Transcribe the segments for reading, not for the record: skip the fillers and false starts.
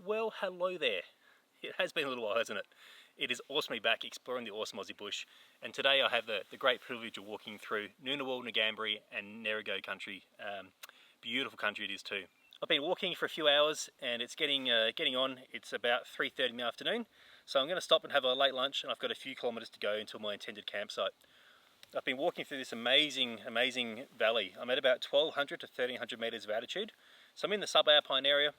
Well, hello there. It has been a little while, hasn't it? It is awesome to be back exploring the awesome Aussie bush, and today I have the great privilege of walking through Noonawal, Ngambri and Nerigo country. Beautiful country it is too. I've been walking for a few hours and it's getting on. It's about 3:30 in the afternoon, so I'm going to stop and have a late lunch, and I've got a few kilometres to go until my intended campsite. I've been walking through this amazing valley. I'm at about 1200 to 1300 metres of altitude, so I'm in the subalpine area.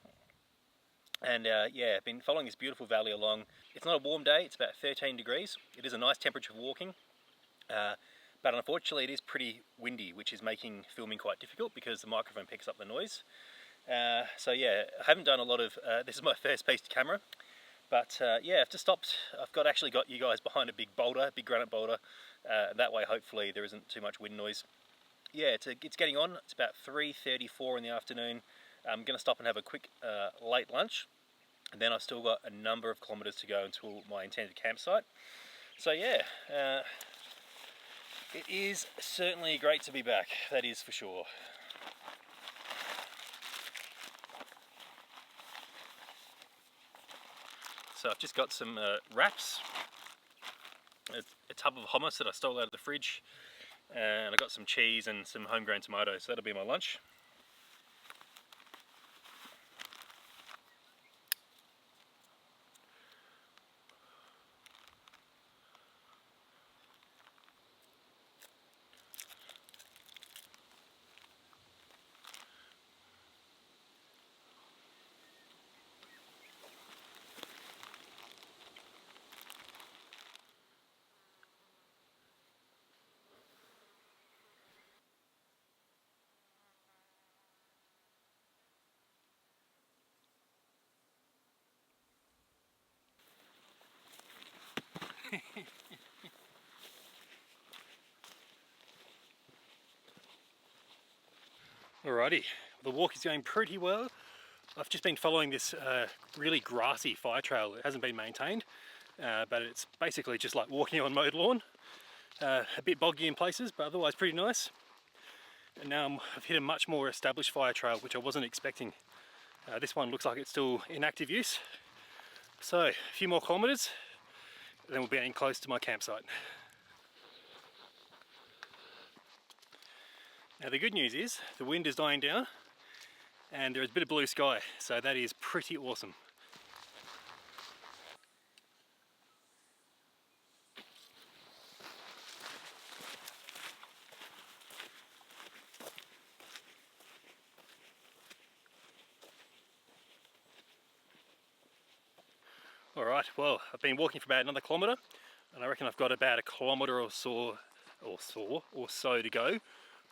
And yeah, I've been following this beautiful valley along. It's not a warm day, it's about 13 degrees. It is a nice temperature for walking, but unfortunately it is pretty windy, which is making filming quite difficult because the microphone picks up the noise. So yeah, I haven't done a lot of, this is my first piece to camera, but yeah, I've just stopped. I've actually got you guys behind a big boulder, big granite boulder. That way hopefully there isn't too much wind noise. yeah, it's getting on. It's about 3:34 in the afternoon. I'm going to stop and have a quick late lunch, and then I've still got a number of kilometres to go until my intended campsite. So yeah, it is certainly great to be back, that is for sure. So I've just got some wraps, a tub of hummus that I stole out of the fridge, and I got some cheese and some homegrown tomatoes, so that'll be my lunch. Alrighty, the walk is going pretty well. I've just been following this really grassy fire trail. It hasn't been maintained, but it's basically just like walking on mowed lawn. A bit boggy in places, but otherwise pretty nice. And now I've hit a much more established fire trail, which I wasn't expecting. This one looks like it's still in active use. So a few more kilometres, then we'll be getting close to my campsite. Now the good news is the wind is dying down and there is a bit of blue sky, so that is pretty awesome. Alright, well, I've been walking for about another kilometre, and I reckon I've got about a kilometre or so to go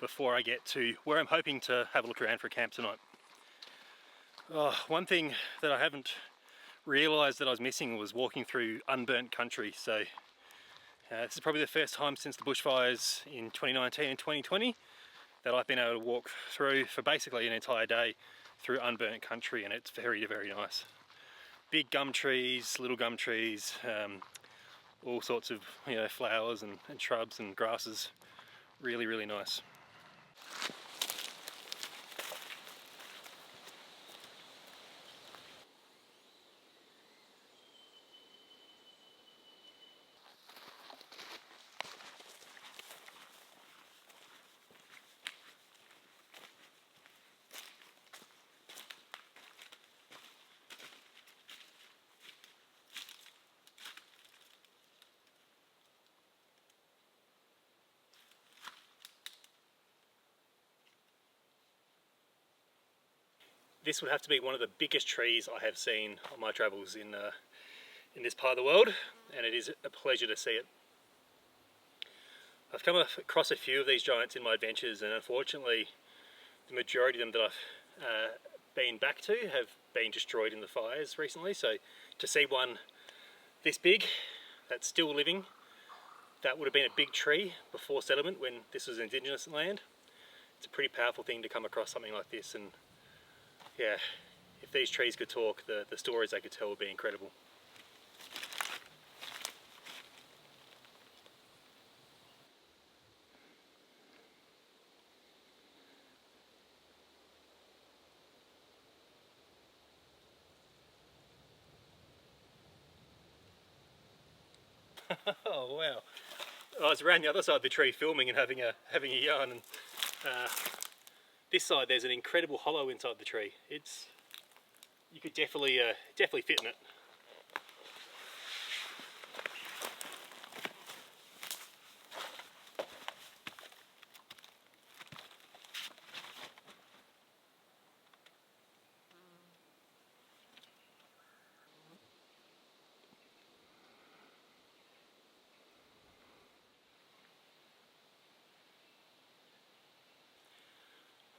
before I get to where I'm hoping to have a look around for a camp tonight. One thing that I haven't realised that I was missing was walking through unburnt country. So this is probably the first time since the bushfires in 2019 and 2020 that I've been able to walk through for basically an entire day through unburnt country, and it's very, very nice. Big gum trees, little gum trees, all sorts of flowers and shrubs and grasses. Really, really nice. This would have to be one of the biggest trees I have seen on my travels in this part of the world, and it is a pleasure to see it. I've come across a few of these giants in my adventures, and unfortunately the majority of them that I've been back to have been destroyed in the fires recently, so to see one this big that's still living, that would have been a big tree before settlement when this was indigenous land. It's a pretty powerful thing to come across something like this, and yeah, if these trees could talk, the stories they could tell would be incredible. Oh wow! I was around the other side of the tree filming and having a yarn, and this side there's an incredible hollow inside the tree. You could definitely fit in it.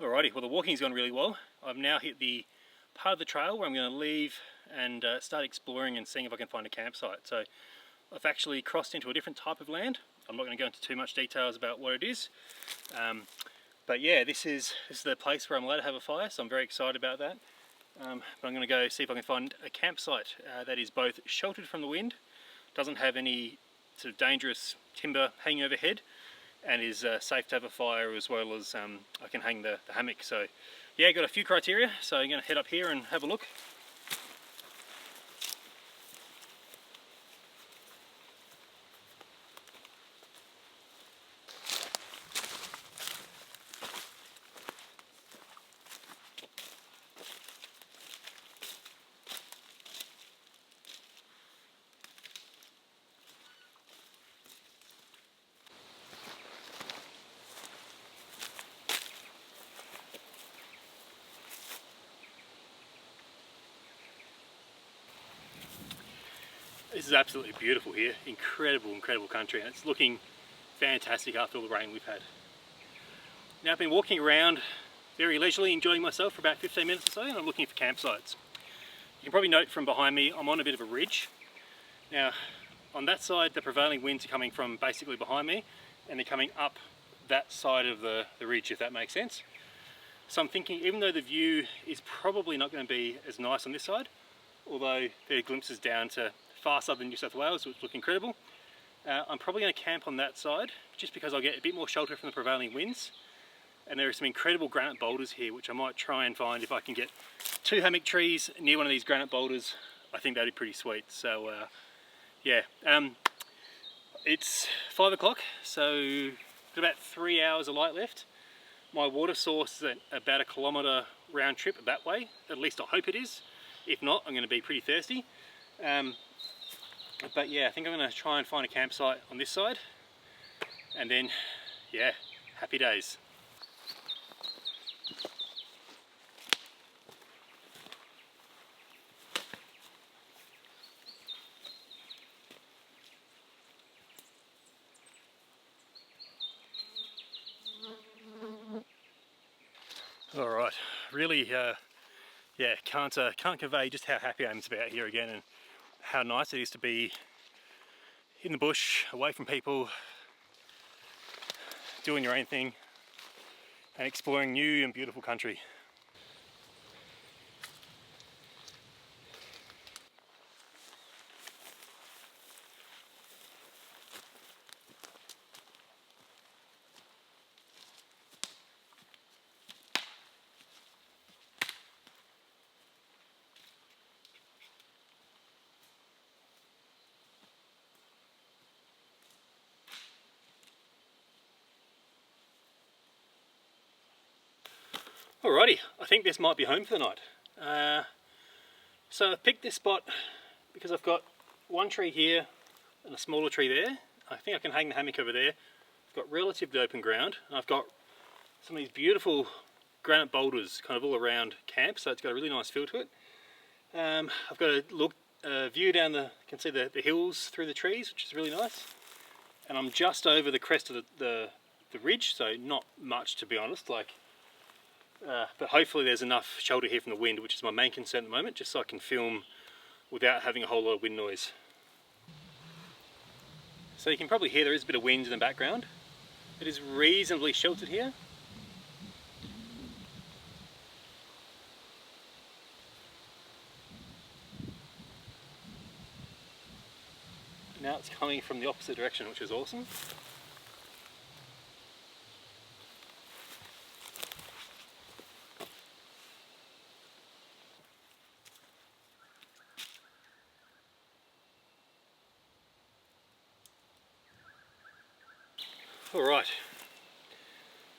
Alrighty, well the walking's gone really well. I've now hit the part of the trail where I'm going to leave and start exploring and seeing if I can find a campsite. So I've actually crossed into a different type of land. I'm not going to go into too much details about what it is. But yeah, this is the place where I'm allowed to have a fire, so I'm very excited about that. But I'm going to go see if I can find a campsite that is both sheltered from the wind, doesn't have any sort of dangerous timber hanging overhead, and is safe to have a fire, as well as I can hang the hammock. So yeah, got a few criteria, so I'm going to head up here and have a look. This is absolutely beautiful here, incredible country, and it's looking fantastic after all the rain we've had. Now I've been walking around very leisurely, enjoying myself for about 15 minutes or so, and I'm looking for campsites. You can probably note from behind me, I'm on a bit of a ridge. Now on that side the prevailing winds are coming from basically behind me, and they're coming up that side of the ridge, if that makes sense. So I'm thinking, even though the view is probably not going to be as nice on this side, although there are glimpses down to far southern New South Wales, which look incredible, I'm probably going to camp on that side just because I'll get a bit more shelter from the prevailing winds. And there are some incredible granite boulders here, which I might try and find. If I can get 2 hammock trees near one of these granite boulders, I think that'd be pretty sweet. So yeah, it's 5 o'clock, so got about 3 hours of light left. My water source is at about 1 kilometre round trip that way, at least I hope it is. If not, I'm going to be pretty thirsty. But yeah, I think I'm going to try and find a campsite on this side, and then yeah, happy days. All right, really, yeah, can't convey just how happy I am to be out here again, and how nice it is to be in the bush, away from people, doing your own thing, and exploring new and beautiful country. Alrighty, I think this might be home for the night. So I've picked this spot because I've got one tree here and a smaller tree there. I think I can hang the hammock over there. I've got relatively open ground, and I've got some of these beautiful granite boulders kind of all around camp, so it's got a really nice feel to it. I've got a view down you can see the hills through the trees, which is really nice. And I'm just over the crest of the ridge, so not much, to be honest. But hopefully there's enough shelter here from the wind, which is my main concern at the moment, just so I can film without having a whole lot of wind noise. So you can probably hear there is a bit of wind in the background. It is reasonably sheltered here. Now it's coming from the opposite direction, which is awesome. Alright,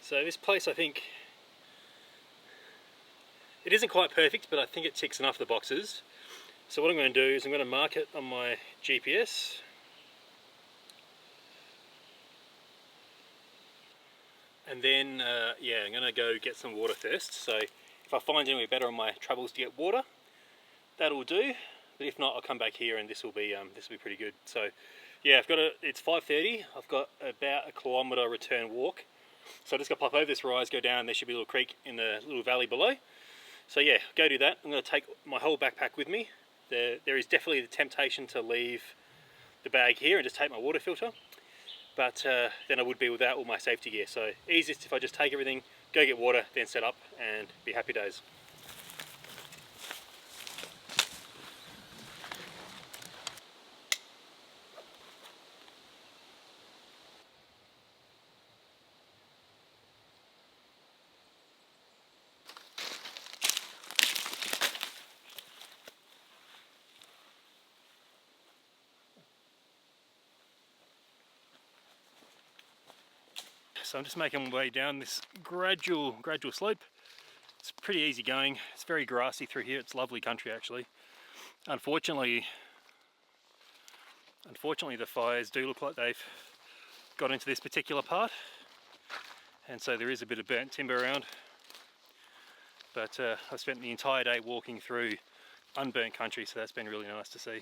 so this place, I think, it isn't quite perfect, but I think it ticks enough of the boxes. So what I'm going to do is I'm going to mark it on my GPS. And then, yeah, I'm going to go get some water first. So if I find anywhere better on my travels to get water, that'll do. But if not, I'll come back here and this will be pretty good. So yeah, it's 5:30. I've got about 1 kilometre return walk. So I just got to pop over this rise, go down. There should be a little creek in the little valley below. So yeah, go do that. I'm going to take my whole backpack with me. There is definitely the temptation to leave the bag here and just take my water filter. but than I would be without all my safety gear. So easiest if I just take everything, go get water, then set up and be happy days. So I'm just making my way down this gradual slope. It's pretty easy going. It's very grassy through here. It's lovely country actually. Unfortunately the fires do look like they've got into this particular part, and so there is a bit of burnt timber around. But I've spent the entire day walking through unburnt country, so that's been really nice to see.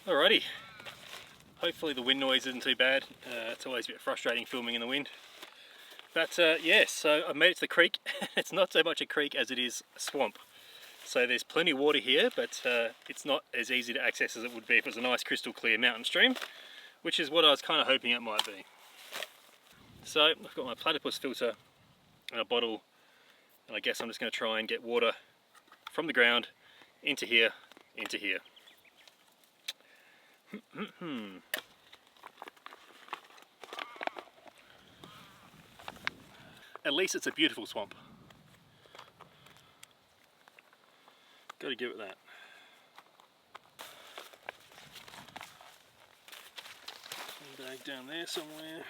Alrighty, hopefully the wind noise isn't too bad. It's always a bit frustrating filming in the wind. But yes, so I've made it to the creek. It's not so much a creek as it is a swamp. So there's plenty of water here, but it's not as easy to access as it would be if it was a nice crystal clear mountain stream, which is what I was kind of hoping it might be. So I've got my platypus filter and a bottle, and I guess I'm just going to try and get water from the ground into here, into here. At least it's a beautiful swamp. Got to give it that. Bag down there somewhere.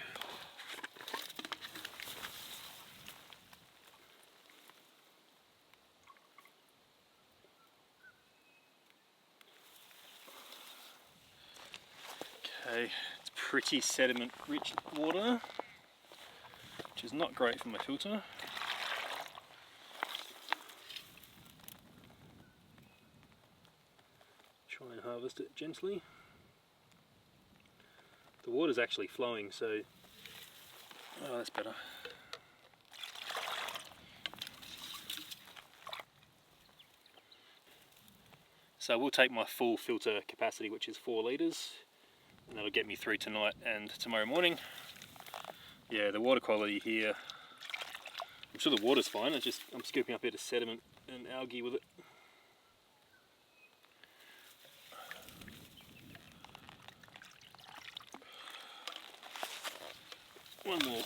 Okay, it's pretty sediment rich water, which is not great for my filter. Try and harvest it gently. The water's actually flowing, so oh, that's better. So we'll take my full filter capacity, which is 4 litres, and that'll get me through tonight and tomorrow morning. Yeah, the water quality here, I'm sure the water's fine, I'm scooping up a bit of sediment and algae with it. One more.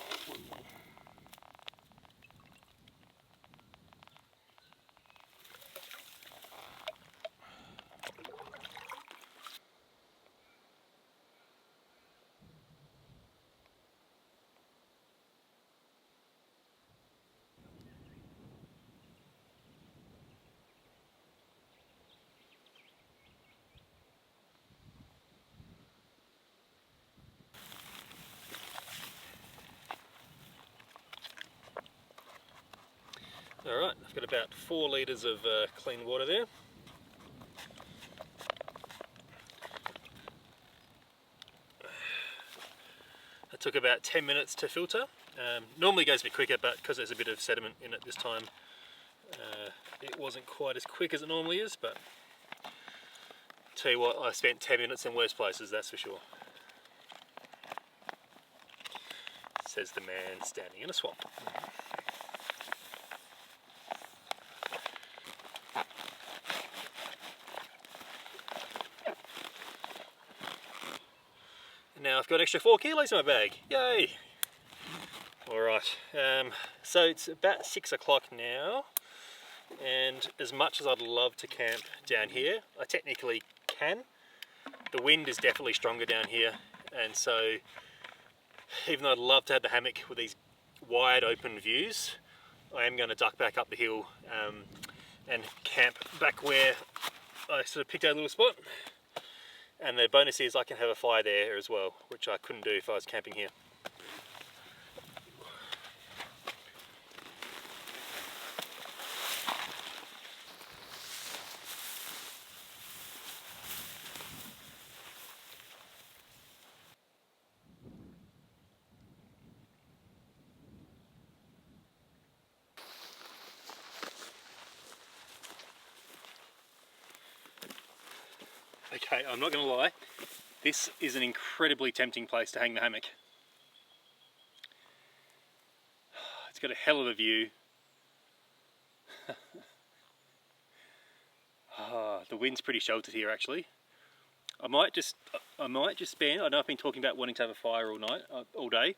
Alright, I've got about 4 litres of clean water there. It took about 10 minutes to filter. Normally it goes a bit quicker, but because there's a bit of sediment in it this time, it wasn't quite as quick as it normally is, but tell you what, I spent 10 minutes in worse places, that's for sure. Says the man standing in a swamp. Now I've got extra 4 kilos in my bag, yay! Alright, so it's about 6 o'clock now, and as much as I'd love to camp down here, I technically can. The wind is definitely stronger down here, and so even though I'd love to have the hammock with these wide open views, I am going to duck back up the hill and camp back where I sort of picked out a little spot. And the bonus is I can have a fire there as well, which I couldn't do if I was camping here. Okay, I'm not going to lie, this is an incredibly tempting place to hang the hammock. It's got a hell of a view. The wind's pretty sheltered here actually. I might just spend, I know I've been talking about wanting to have a fire all day.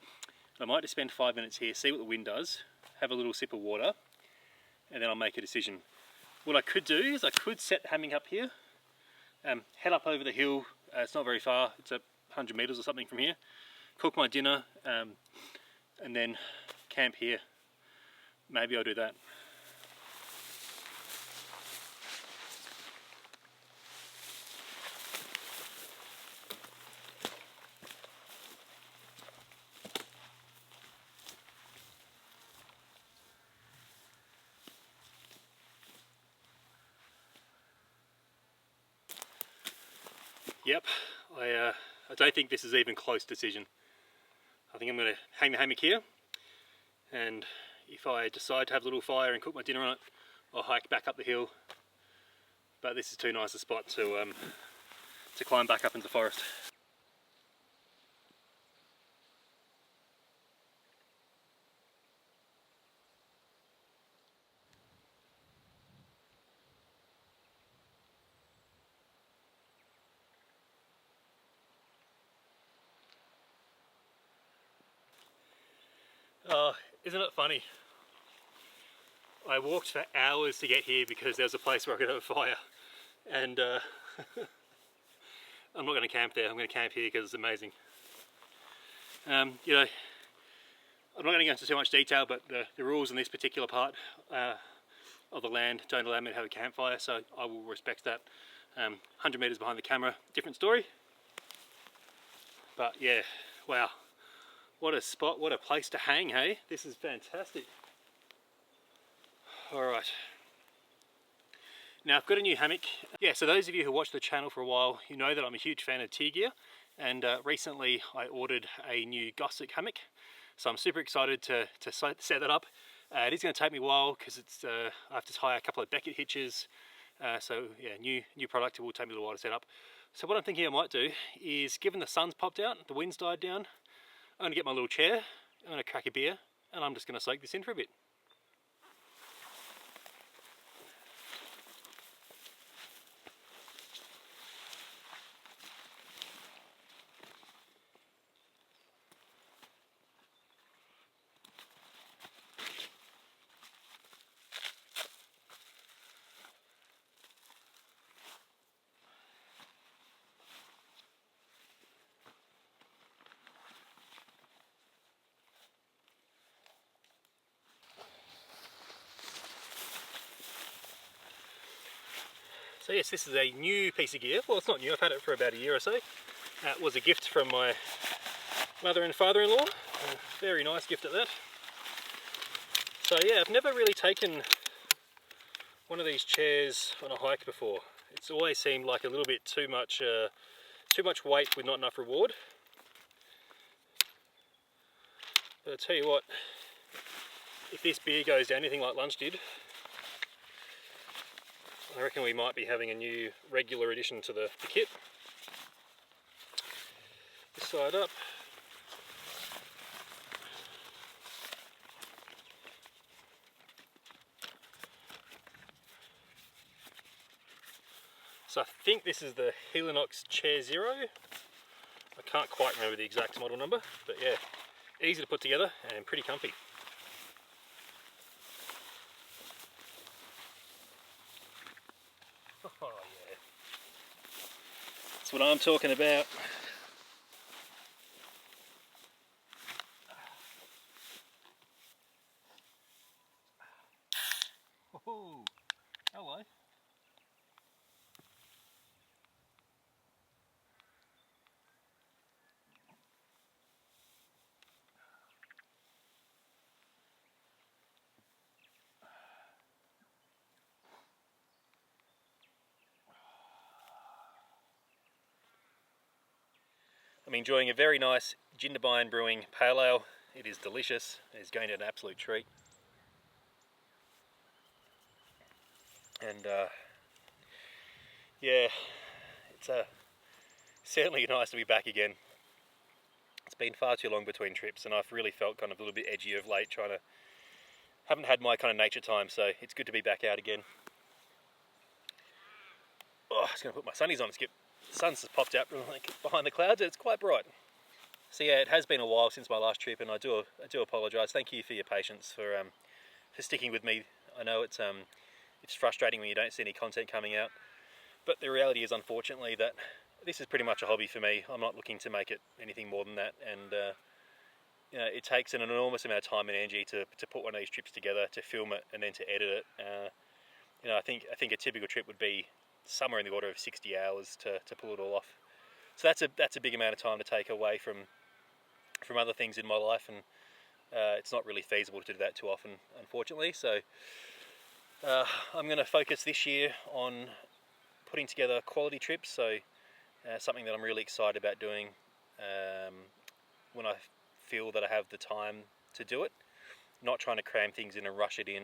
I might just spend 5 minutes here, see what the wind does, have a little sip of water, and then I'll make a decision. What I could do is I could set the hammock up here, head up over the hill, it's not very far, it's 100 metres or something from here, cook my dinner, and then camp here. Maybe I'll do that. Yep, I don't think this is even close decision. I think I'm going to hang the hammock here, and if I decide to have a little fire and cook my dinner on it, I'll hike back up the hill. But this is too nice a spot to climb back up into the forest. Oh, isn't it funny? I walked for hours to get here because there was a place where I could have a fire, and I'm not going to camp there. I'm going to camp here because it's amazing. You know, I'm not going to go into too much detail, but the rules in this particular part of the land don't allow me to have a campfire, so I will respect that. 100 metres behind the camera, different story. But yeah, wow. What a spot, what a place to hang, hey? This is fantastic. Alright. Now I've got a new hammock. Yeah, so those of you who watch the channel for a while, you know that I'm a huge fan of Tier Gear, and recently I ordered a new gusset hammock. So I'm super excited to set that up. It is going to take me a while because I have to tie a couple of Beckett hitches. So yeah, new product, it will take me a little while to set up. So what I'm thinking I might do is, given the sun's popped out, the wind's died down, I'm going to get my little chair, I'm going to crack a beer, and I'm just going to soak this in for a bit. So yes, this is a new piece of gear. Well, it's not new, I've had it for about a year or so. It was a gift from my mother and father-in-law. Very nice gift at that. So yeah, I've never really taken one of these chairs on a hike before. It's always seemed like a little bit too much weight with not enough reward. But I'll tell you what, if this beer goes down anything like lunch did, I reckon we might be having a new regular addition to the kit. This side up. So I think this is the Helinox Chair Zero. I can't quite remember the exact model number, but yeah, easy to put together and pretty comfy. Oh yeah, that's what I'm talking about. Oh, I'm enjoying a very nice Jindabyne Brewing Pale Ale. It is delicious. It is going to be an absolute treat. And yeah, it's certainly nice to be back again. It's been far too long between trips, and I've really felt kind of a little bit edgy of late, haven't had my kind of nature time, so it's good to be back out again. Oh, I was going to put my sunnies on, Skip. The sun's just popped out behind the clouds, and it's quite bright. So yeah, it has been a while since my last trip, and I do apologise. Thank you for your patience for sticking with me. I know it's frustrating when you don't see any content coming out, but the reality is, unfortunately, that this is pretty much a hobby for me. I'm not looking to make it anything more than that, and you know, it takes an enormous amount of time and energy to put one of these trips together, to film it, and then to edit it. You know, I think a typical trip would be somewhere in the order of 60 hours to pull it all off. So that's a big amount of time to take away from other things in my life, and it's not really feasible to do that too often, unfortunately. So I'm going to focus this year on putting together quality trips. So something that I'm really excited about doing when I feel that I have the time to do it, not trying to cram things in and rush it in.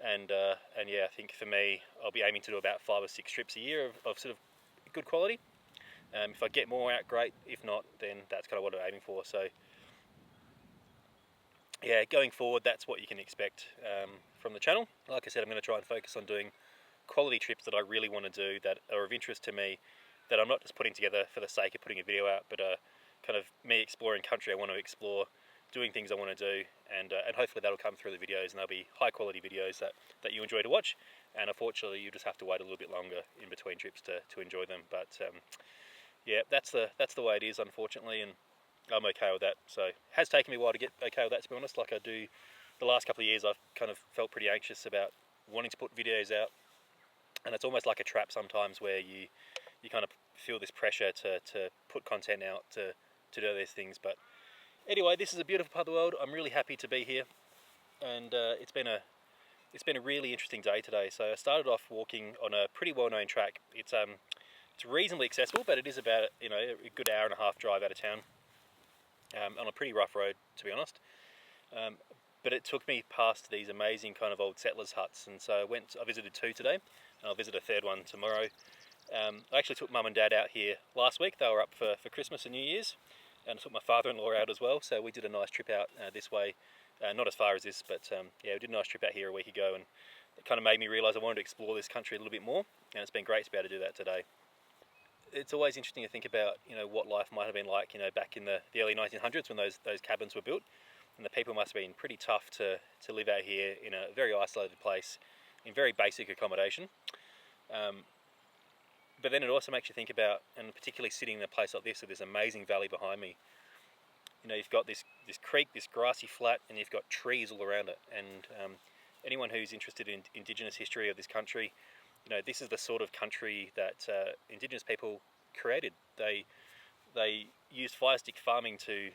And yeah, I think for me, I'll be aiming to do about 5 or 6 trips a year of sort of good quality. If I get more out, great. If not, then that's kind of what I'm aiming for. So yeah, going forward, that's what you can expect from the channel. Like I said, I'm going to try and focus on doing quality trips that I really want to do, that are of interest to me, that I'm not just putting together for the sake of putting a video out, but kind of me exploring country I want to explore, doing things I want to do, and hopefully that'll come through the videos, and they'll be high quality videos that you enjoy to watch. And unfortunately, you just have to wait a little bit longer in between trips to enjoy them. But yeah, that's the way it is, unfortunately, and I'm okay with that. So it has taken me a while to get okay with that, to be honest. Like I do, the last couple of years I've kind of felt pretty anxious about wanting to put videos out, and it's almost like a trap sometimes, where you kind of feel this pressure to put content out, to do these things. But anyway, this is a beautiful part of the world. I'm really happy to be here, and it's been a really interesting day today. So I started off walking on a pretty well-known track. It's reasonably accessible, but it is about a good hour and a half drive out of town, on a pretty rough road, to be honest. But it took me past these amazing kind of old settlers' huts, and so I visited 2 today, and I'll visit a 3rd one tomorrow. I actually took Mum and Dad out here last week. They were up for Christmas and New Year's, and I took my father-in-law out as well. So we did a nice trip out this way, not as far as this, but yeah, we did a nice trip out here a week ago, and it kind of made me realise I wanted to explore this country a little bit more, and it's been great to be able to do that today. It's always interesting to think about, what life might have been like, back in the early 1900s when those cabins were built, and the people must have been pretty tough to live out here in a very isolated place, in very basic accommodation. But then it also makes you think about, and particularly sitting in a place like this with this amazing valley behind me, you've got this creek, this grassy flat, and you've got trees all around it. And anyone who's interested in indigenous history of this country, this is the sort of country that indigenous people created. They used fire stick farming to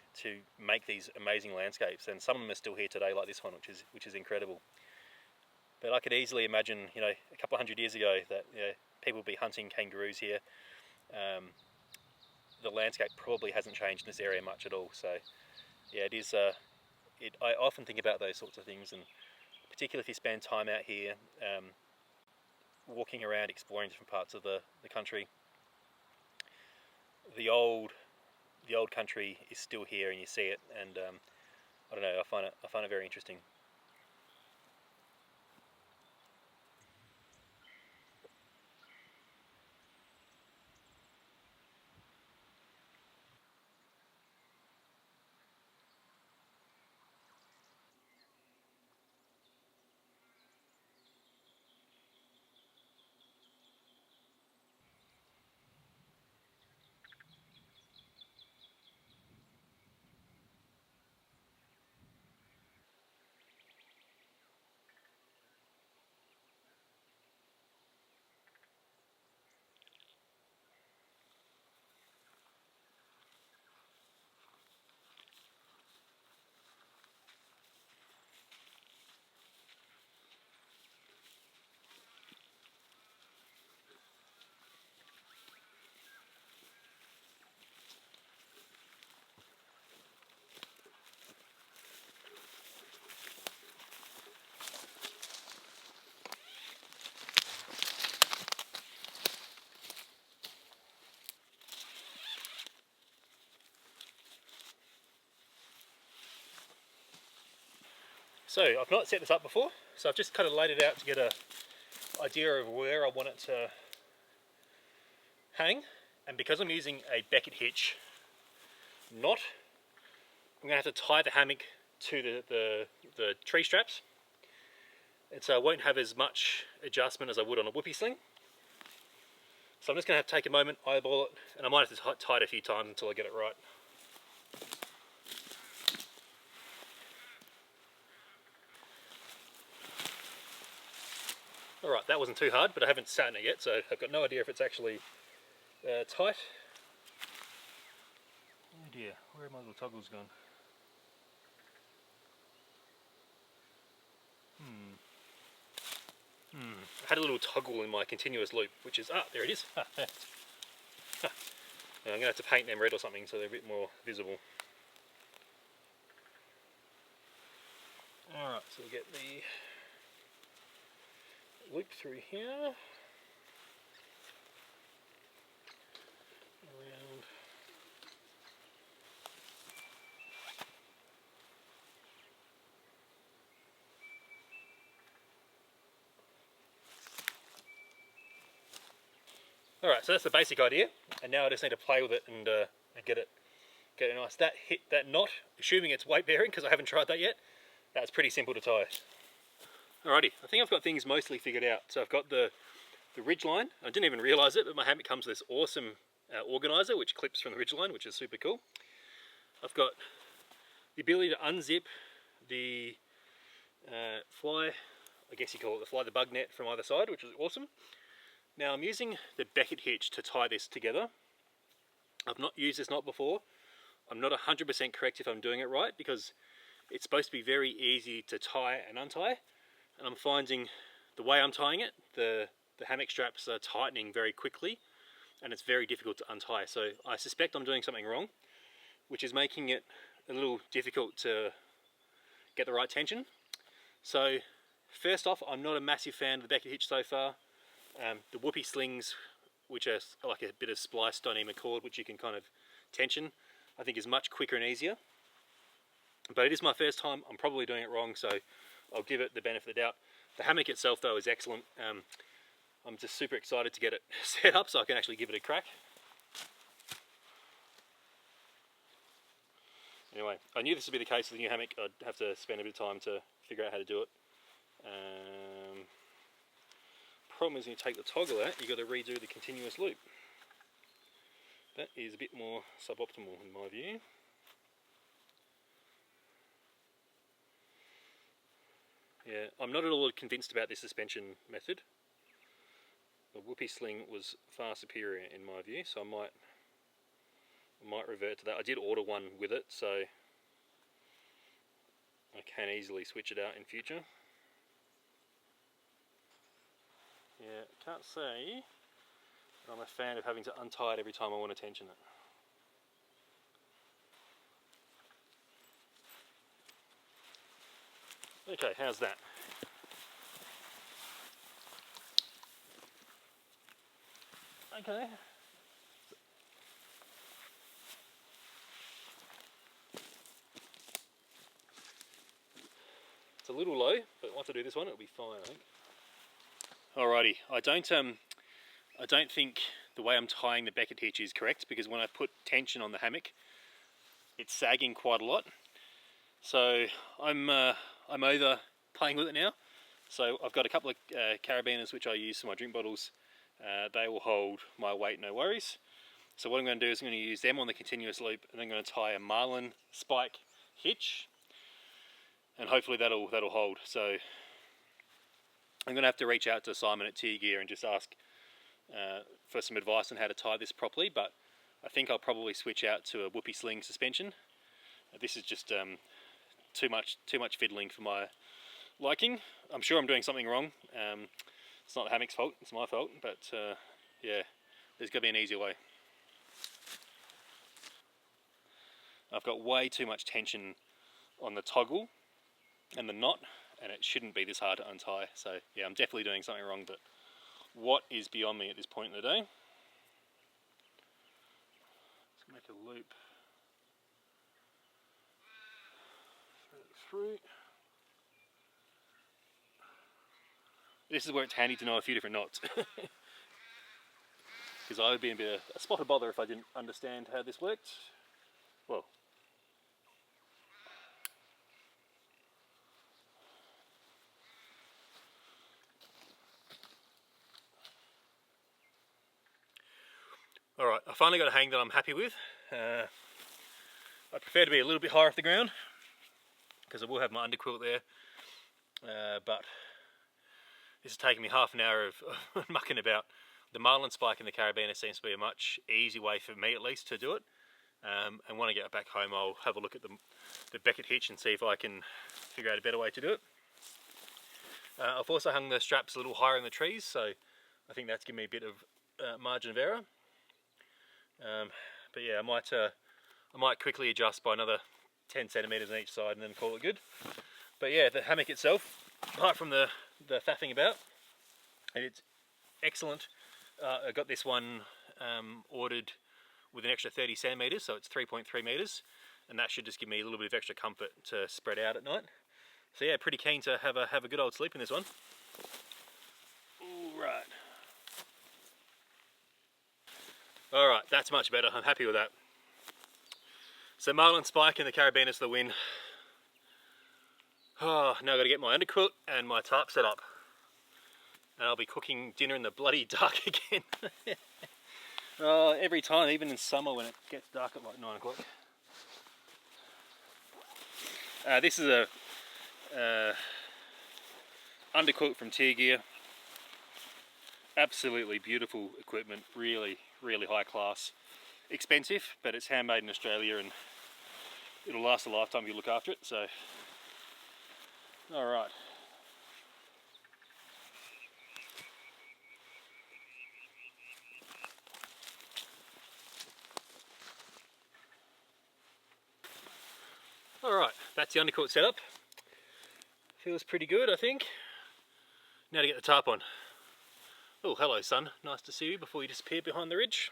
make these amazing landscapes, and some of them are still here today, like this one, which is incredible. But I could easily imagine, a couple of hundred years ago, that people would be hunting kangaroos here. The landscape probably hasn't changed in this area much at all. So yeah, it is. I often think about those sorts of things, and particularly if you spend time out here, walking around, exploring different parts of the country. The old country is still here, and you see it, and I don't know. I find it very interesting. So I've not set this up before, so I've just kind of laid it out to get an idea of where I want it to hang. And because I'm using a Beckett hitch knot, I'm going to have to tie the hammock to the tree straps. And so I won't have as much adjustment as I would on a whoopee sling. So I'm just going to have to take a moment, eyeball it, and I might have to tie it a few times until I get it right. Alright, that wasn't too hard, but I haven't sat in it yet, so I've got no idea if it's actually tight. Oh dear, where have my little toggles gone? I had a little toggle in my continuous loop, which is, there it is. I'm going to have to paint them red or something so they're a bit more visible. Alright, so we'll get the loop through here. Around. Alright, so that's the basic idea, and now I just need to play with it and get it nice. That knot, assuming it's weight bearing, because I haven't tried that yet, that's pretty simple to tie. Alrighty, I think I've got things mostly figured out. So I've got the ridge line. I didn't even realise it, but my hammock comes with this awesome organiser which clips from the ridge line, which is super cool. I've got the ability to unzip the fly, I guess you call it the bug net from either side, which is awesome. Now I'm using the Beckett hitch to tie this together. I've not used this knot before. I'm not 100% correct if I'm doing it right, because it's supposed to be very easy to tie and untie, and I'm finding the way I'm tying it, the hammock straps are tightening very quickly and it's very difficult to untie. So I suspect I'm doing something wrong, which is making it a little difficult to get the right tension. So first off, I'm not a massive fan of the Beckett hitch so far. The whoopee slings, which are like a bit of spliced Dyneema cord which you can kind of tension, I think is much quicker and easier. But it is my first time, I'm probably doing it wrong, so I'll give it the benefit of the doubt. The hammock itself though is excellent. I'm just super excited to get it set up so I can actually give it a crack. Anyway, I knew this would be the case with the new hammock. I'd have to spend a bit of time to figure out how to do it. Problem is when you take the toggle out, you've got to redo the continuous loop. That is a bit more suboptimal in my view. Yeah, I'm not at all convinced about this suspension method. The whoopee sling was far superior in my view, so I might revert to that. I did order one with it, so I can easily switch it out in future. Yeah, can't say that I'm a fan of having to untie it every time I want to tension it. Okay, how's that? Okay. It's a little low, but once I do this one, it'll be fine, I think. Alrighty, I don't think the way I'm tying the Beckett hitch is correct, because when I put tension on the hammock, it's sagging quite a lot. So I'm over playing with it now. So I've got a couple of carabiners which I use for my drink bottles. They will hold my weight, no worries. So what I'm going to do is I'm going to use them on the continuous loop, and I'm going to tie a marlin spike hitch, and hopefully that'll hold. So I'm going to have to reach out to Simon at Tier Gear and just ask for some advice on how to tie this properly, but I think I'll probably switch out to a whoopee sling suspension. This is just too much fiddling for my liking. I'm sure I'm doing something wrong. It's not the hammock's fault, it's my fault, but yeah, there's got to be an easier way. I've got way too much tension on the toggle and the knot, and it shouldn't be this hard to untie. So yeah, I'm definitely doing something wrong, but what is beyond me at this point in the day? Let's make a loop. Thread it through. This is where it's handy to know a few different knots. Because I would be in a spot of bother if I didn't understand how this worked. Well, alright, I finally got a hang that I'm happy with. I prefer to be a little bit higher off the ground because I will have my underquilt there, but this has taken me half an hour of mucking about. The marlin spike in the carabiner seems to be a much easier way for me at least to do it, and when I get back home I'll have a look at the becket hitch and see if I can figure out a better way to do it. I've also hung the straps a little higher in the trees, so I think that's given me a bit of margin of error. But yeah, I might quickly adjust by another 10 centimeters on each side and then call it good. But yeah, the hammock itself, apart from the faffing about, and it's excellent. I got this one ordered with an extra 30 centimeters, so it's 3.3 meters, and that should just give me a little bit of extra comfort to spread out at night. So yeah, pretty keen to have a good old sleep in this one. Alright, that's much better. I'm happy with that. So marlin spike in the carabiners for the win. Oh, now I've got to get my underquilt and my tarp set up. And I'll be cooking dinner in the bloody dark again. Every time, even in summer when it gets dark at like 9 o'clock. This is a underquilt from Tier Gear. Absolutely beautiful equipment, really high class. Expensive, but it's handmade in Australia and it'll last a lifetime if you look after it, so. Alright. Alright, that's the underquilt setup. Feels pretty good, I think. Now to get the tarp on. Oh, hello sun, nice to see you before you disappear behind the ridge.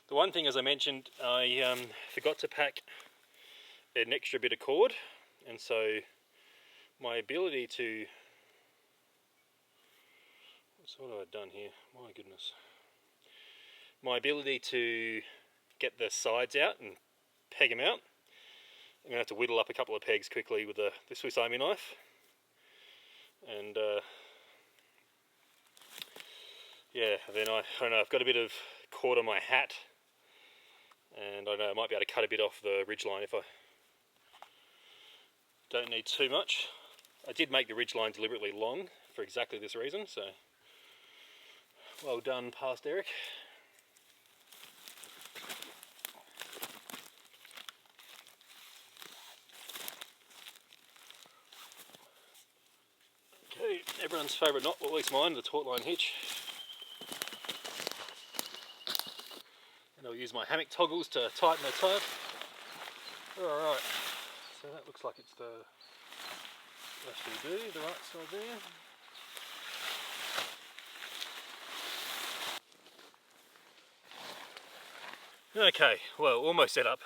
The one thing, as I mentioned, I forgot to pack an extra bit of cord, and so my ability to... what have I done here? My goodness. My ability to get the sides out and peg them out. I'm going to have to whittle up a couple of pegs quickly with the Swiss Army knife. And yeah, then I don't know, I've got a bit of cord on my hat. And I know I might be able to cut a bit off the ridgeline if I don't need too much. I did make the ridgeline deliberately long for exactly this reason, so well done, past Eric. Okay, everyone's favourite knot, or at least mine, the taut line hitch. And I'll use my hammock toggles to tighten the tarp. Alright, so that looks like it's the right side there. Okay, well, almost set up.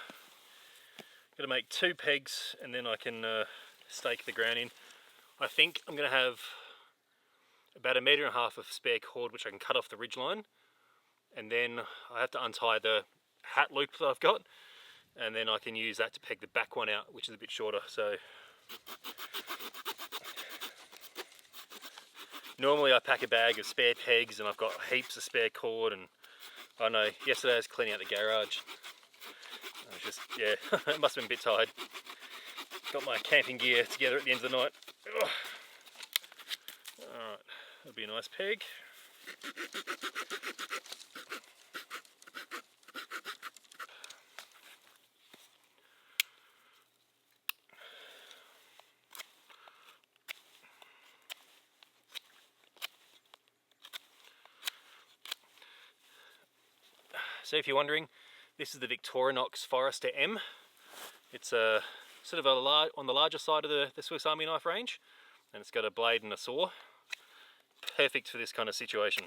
Got to make 2 pegs and then I can stake the ground in. I think I'm going to have about 1.5 meters of spare cord which I can cut off the ridgeline. And then I have to untie the hat loop that I've got, and then I can use that to peg the back one out, which is a bit shorter. So normally I pack a bag of spare pegs and I've got heaps of spare cord, and I know yesterday I was cleaning out the garage. I was just, yeah, it must have been a bit tired. Got my camping gear together at the end of the night. Alright, that'll be a nice peg. So if you're wondering, this is the Victorinox Forester M. It's sort of on the larger side of the Swiss Army knife range, and it's got a blade and a saw. Perfect for this kind of situation.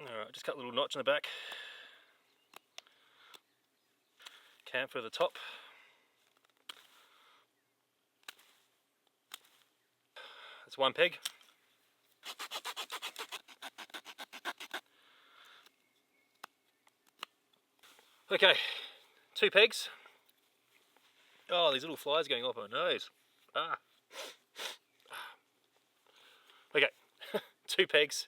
Alright, just cut a little notch in the back. Camphor at the top. That's one peg. Okay, 2 pegs. Oh, these little flies going off my nose. Ah. Okay, 2 pegs.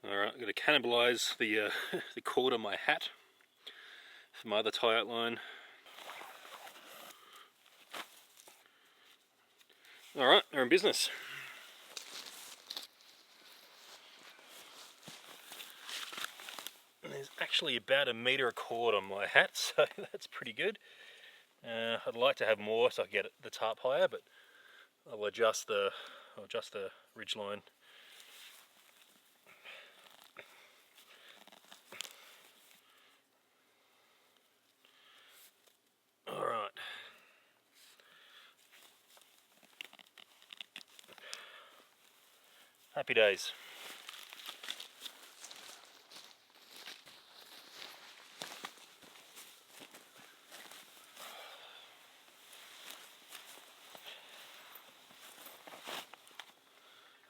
Alright, I'm going to cannibalise the the cord on my hat for my other tie-out line. Alright, they're in business. And there's actually about 1 metre of cord on my hat, so that's pretty good. I'd like to have more so I can get the tarp higher, but I'll adjust the ridge line. Alright. Happy days.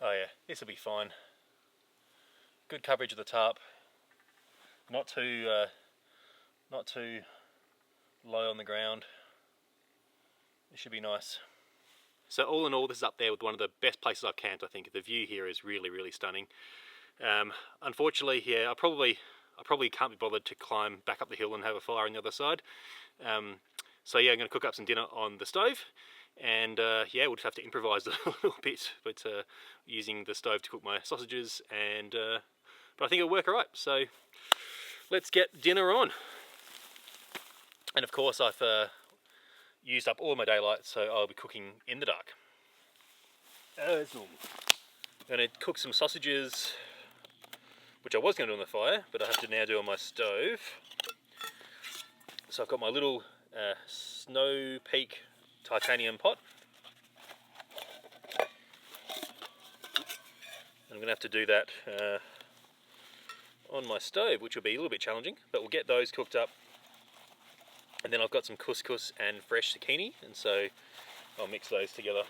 Oh yeah, this will be fine. Good coverage of the tarp. Not too low on the ground. It should be nice. So all in all, this is up there with one of the best places I've camped, I think. The view here is really, really stunning. Unfortunately, yeah, I probably can't be bothered to climb back up the hill and have a fire on the other side. So yeah, I'm going to cook up some dinner on the stove, and yeah, we'll just have to improvise a little bit, but using the stove to cook my sausages, and but I think it'll work alright. So let's get dinner on. And of course, I've used up all my daylight, so I'll be cooking in the dark. As normal. I'm going to cook some sausages, which I was going to do on the fire, but I have to now do on my stove. So I've got my little Snow Peak titanium pot. I'm going to have to do that on my stove, which will be a little bit challenging, but we'll get those cooked up. And then I've got some couscous and fresh zucchini, and so I'll mix those together.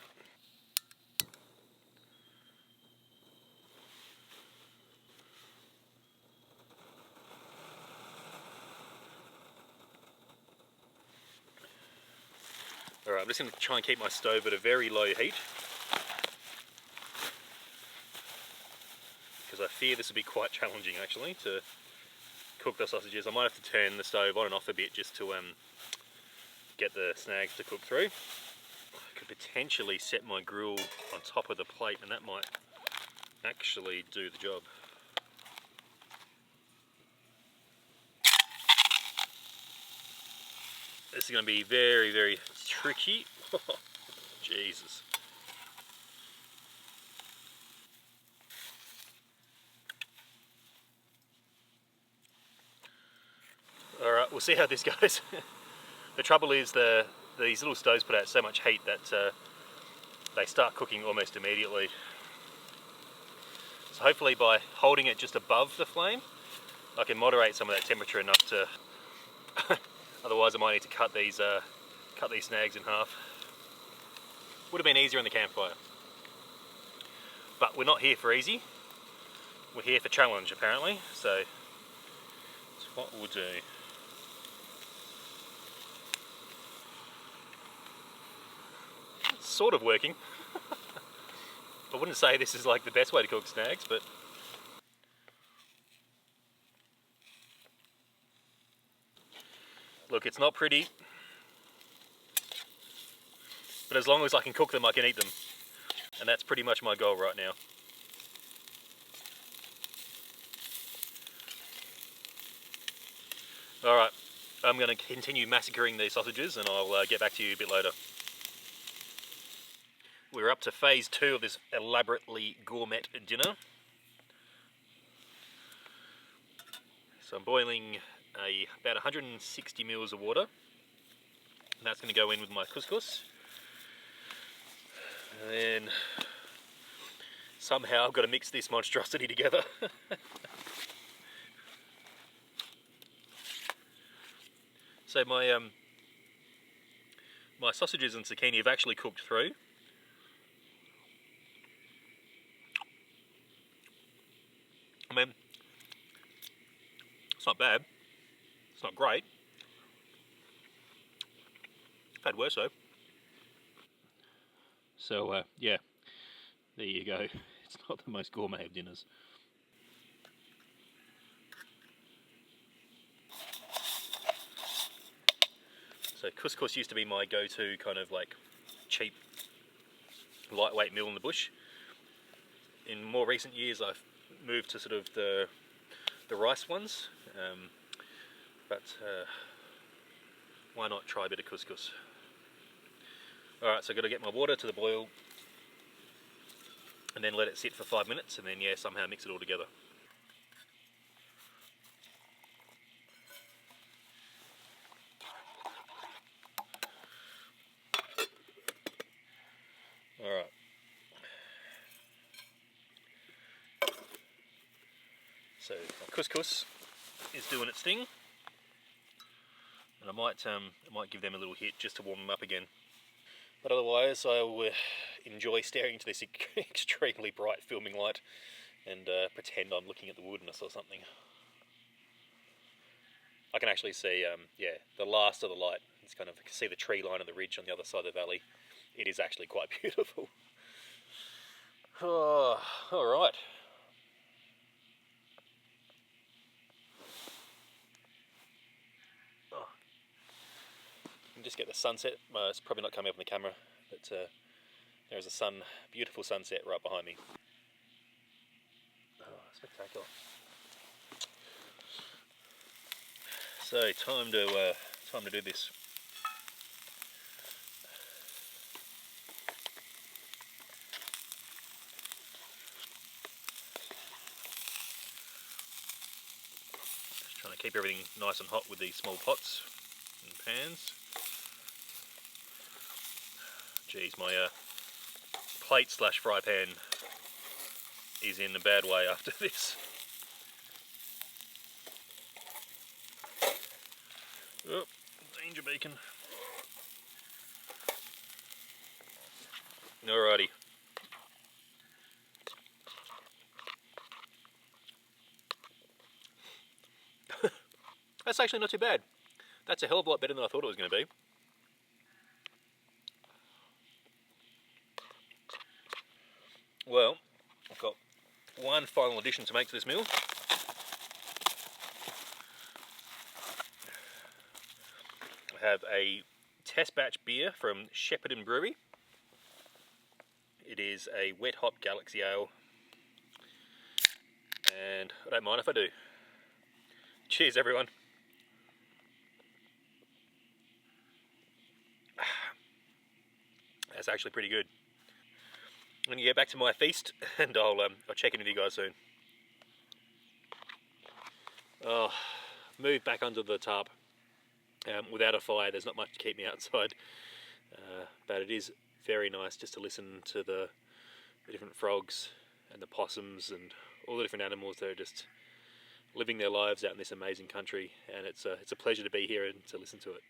Alright, I'm just going to try and keep my stove at a very low heat, because I fear this will be quite challenging actually to cook the sausages. I might have to turn the stove on and off a bit just to get the snags to cook through. I could potentially set my grill on top of the plate, and that might actually do the job. This is going to be very, very tricky. Jesus. Alright, we'll see how this goes. The trouble is these little stoves put out so much heat that they start cooking almost immediately. So hopefully by holding it just above the flame, I can moderate some of that temperature enough to... Otherwise I might need to cut these snags in half. Would have been easier in the campfire. But we're not here for easy. We're here for challenge apparently, so that's what we'll do. It's sort of working. I wouldn't say this is like the best way to cook snags, but Look, it's not pretty, but as long as I can cook them, I can eat them. And that's pretty much my goal right now. Alright, I'm going to continue massacring these sausages and I'll get back to you a bit later. We're up to phase 2 of this elaborately gourmet dinner. So I'm boiling about 160 mils of water. And that's going to go in with my couscous. And then somehow I've got to mix this monstrosity together. So my sausages and zucchini have actually cooked through. I mean, it's not bad. It's not great. I've had worse though. So yeah, there you go. It's not the most gourmet of dinners. So couscous used to be my go-to kind of like cheap, lightweight meal in the bush. In more recent years, I've moved to sort of the rice ones, but why not try a bit of couscous? All right, so I've got to get my water to the boil, and then let it sit for 5 minutes, and then yeah, somehow mix it all together. Alright. So my couscous is doing its thing. And I might give them a little hit just to warm them up again. But otherwise I will enjoy staring into this extremely bright filming light and pretend I'm looking at the wilderness or something. I can actually see, yeah, the last of the light. It's kind of, I can see the tree line of the ridge on the other side of the valley. It is actually quite beautiful. Oh, alright. Oh. You can just get the sunset. It's probably not coming up on the camera, but there's a beautiful sunset right behind me. Oh, spectacular. So time to do this. Just trying to keep everything nice and hot with these small pots and pans. Geez, my plate / fry pan is in a bad way after this. Oh, danger beacon. Alrighty. That's actually not too bad. That's a hell of a lot better than I thought it was going to be. Well, I've got one final addition to make to this meal. I have a test batch beer from Shepparton Brewery. It is a wet hop Galaxy Ale, and I don't mind if I do. Cheers everyone. That's actually pretty good. I'm going to get back to my feast and I'll check in with you guys soon. Oh, moved back under the tarp. Without a fire, there's not much to keep me outside, but it is very nice just to listen to the different frogs and the possums and all the different animals that are just living their lives out in this amazing country, and it's a pleasure to be here and to listen to it.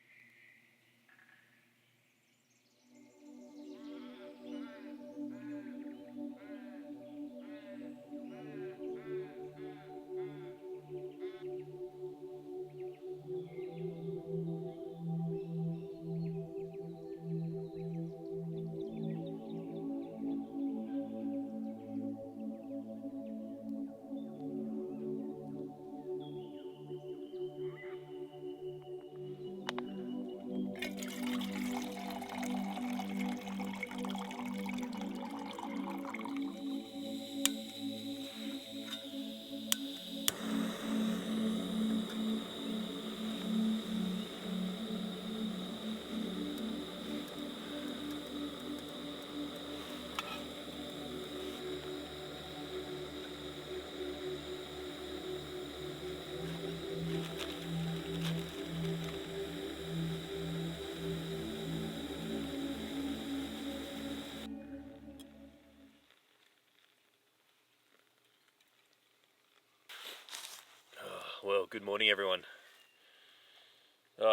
Well, good morning, everyone.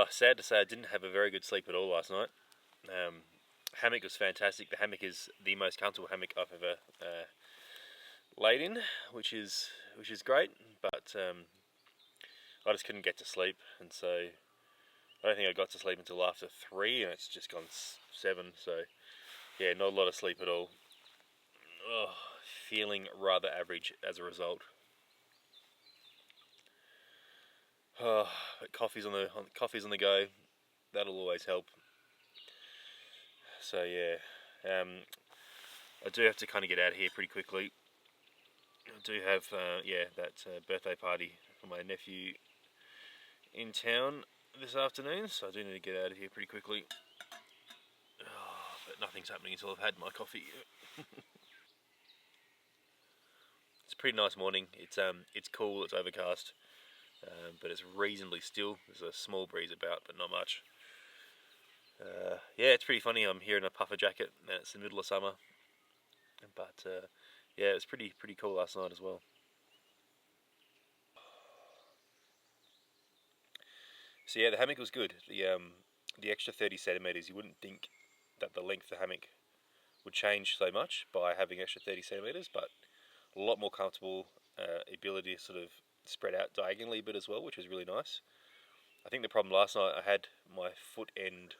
Sad to say, I didn't have a very good sleep at all last night. Hammock was fantastic. The hammock is the most comfortable hammock I've ever laid in, which is great. But I just couldn't get to sleep, and so I don't think I got to sleep until after 3, and it's just gone 7. So yeah, not a lot of sleep at all. Feeling rather average as a result. But coffee's on the go. That'll always help. So yeah, I do have to kind of get out of here pretty quickly. I do have that birthday party for my nephew in town this afternoon, so I do need to get out of here pretty quickly. But nothing's happening until I've had my coffee. It's a pretty nice morning. It's cool. It's overcast, but it's reasonably still. There's a small breeze about, but not much. Yeah, it's pretty funny. I'm here in a puffer jacket, and it's the middle of summer. But yeah, it was pretty cool last night as well. So yeah, the hammock was good. The extra 30 centimeters. You wouldn't think that the length of the hammock would change so much by having extra 30 centimeters, but a lot more comfortable. Ability to sort of spread out diagonally a bit as well, which was really nice. I think the problem last night, I had my foot end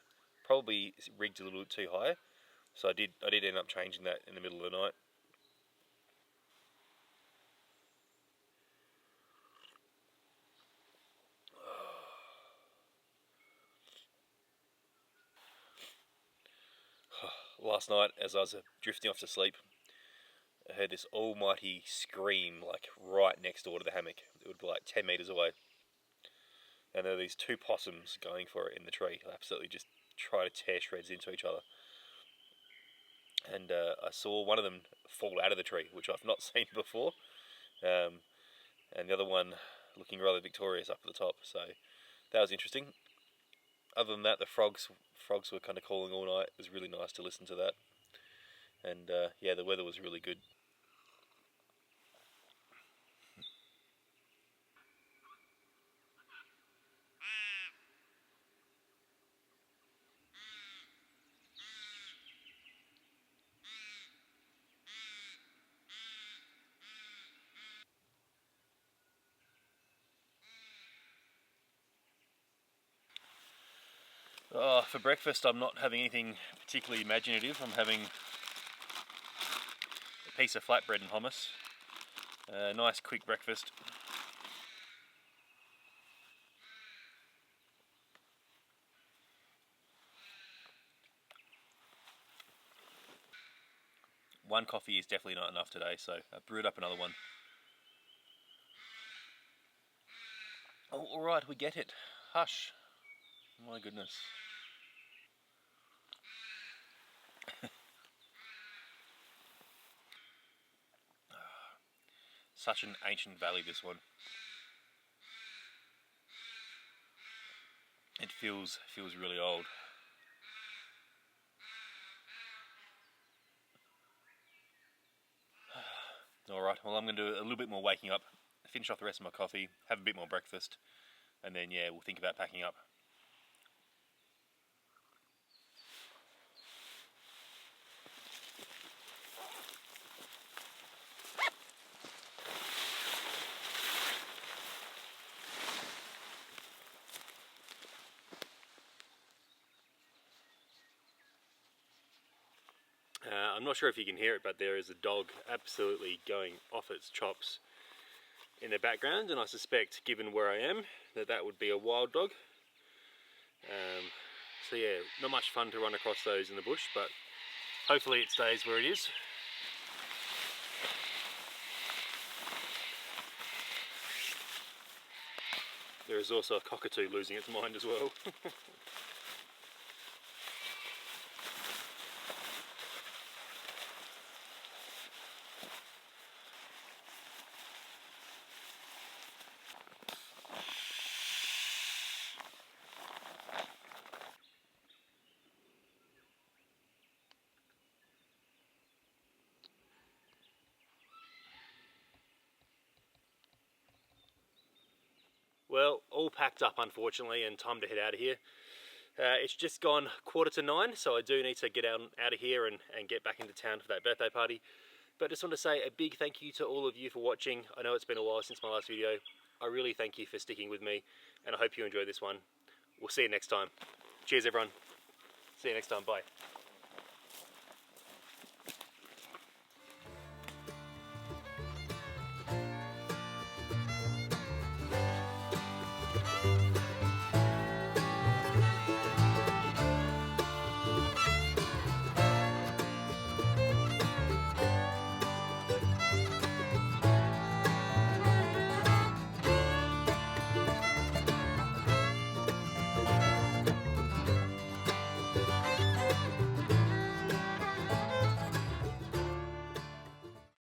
probably rigged a little bit too high, so I did end up changing that in the middle of the night. Last night, as I was drifting off to sleep, I heard this almighty scream, like right next door to the hammock. It would be like 10 meters away. And there were these two possums going for it in the tree, absolutely just trying to tear shreds into each other. And I saw one of them fall out of the tree, which I've not seen before. And the other one looking rather victorious up at the top. So that was interesting. Other than that, the frogs were kind of calling all night. It was really nice to listen to that. And yeah, the weather was really good. For breakfast, I'm not having anything particularly imaginative. I'm having a piece of flatbread and hummus. Nice quick breakfast. One coffee is definitely not enough today, so I brewed up another one. Oh, alright, we get it. Hush. My goodness. Such an ancient valley, this one. It feels really old. Alright, well, I'm going to do a little bit more waking up, finish off the rest of my coffee, have a bit more breakfast, and then, yeah, we'll think about packing up. I'm not sure if you can hear it, but there is a dog absolutely going off its chops in the background, and I suspect, given where I am, that would be a wild dog. So yeah, not much fun to run across those in the bush, but hopefully it stays where it is. There is also a cockatoo losing its mind as well. Well, all packed up unfortunately, and time to head out of here. It's just gone 9:15, so I do need to get out of here and get back into town for that birthday party. But just want to say a big thank you to all of you for watching. I know it's been a while since my last video. I really thank you for sticking with me, and I hope you enjoyed this one. We'll see you next time. Cheers everyone. See you next time, bye.